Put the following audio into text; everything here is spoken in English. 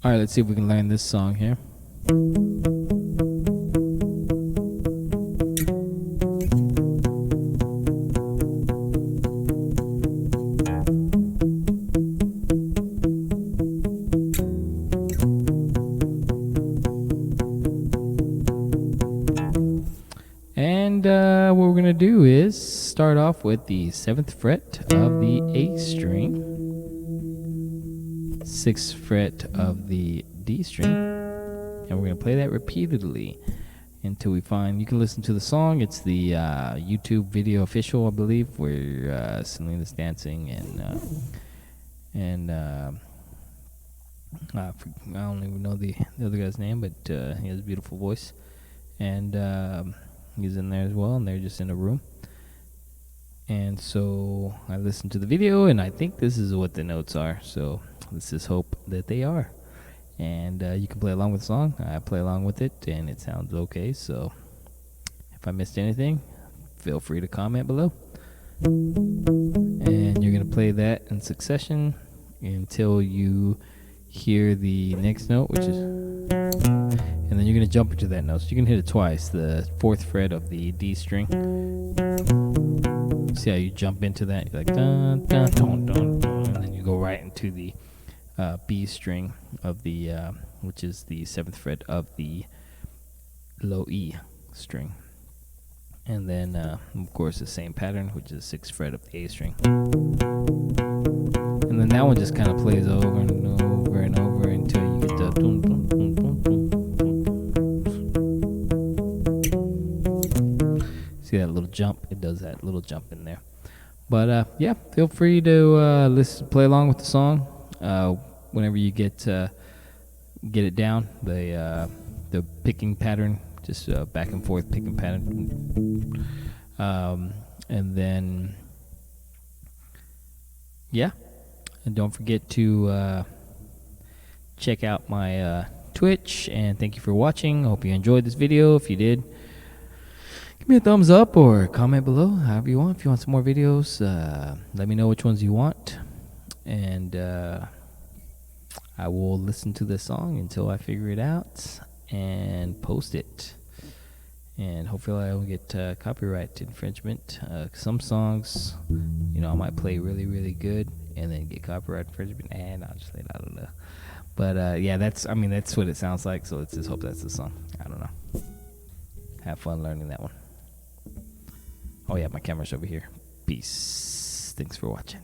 All right, let's see if we can learn this song here. And what we're going to do is start off with the 7th fret of the A string, 6th fret of the D string, and we're going to play that repeatedly until we find. You can listen to the song. It's the YouTube video official, I believe, where Selena's dancing and I don't even know the other guy's name, but he has a beautiful voice, and he's in there as well, and they're just in a room. And so I listened to the video, and I think this is what the notes are. So let's just hope that they are. And you can play along with the song. I play along with it, and it sounds okay. So if I missed anything, feel free to comment below. And you're going to play that in succession until you hear the next note, which is, and then you're going to jump into that note. So you can hit it twice, the 4th fret of the D string. See how you jump into that? You're like dun dun dun dun, dun, and then you go right into the B string of the which is the 7th fret of the low E string, and then of course the same pattern, which is 6th fret of the A string, and then that one just kind of plays over and over and over until you get the dun, dun, dun, dun, dun, dun. See that little jump? It does that little jump in there. But yeah, feel free to play along with the song whenever you get it down. The picking pattern, just back and forth picking pattern, and then yeah, and don't forget to check out my Twitch, and thank you for watching. I hope you enjoyed this video. If you did, give me a thumbs up or comment below, however you want. If you want some more videos, let me know which ones you want, and I will listen to the song until I figure it out and post it. And hopefully I don't get copyright infringement. Some songs, you know, I might play really, really good and then get copyright infringement, and I'll just say, I don't know. But yeah, that's what it sounds like, so let's just hope that's the song. I don't know. Have fun learning that one. Oh yeah, my camera's over here. Peace. Thanks for watching.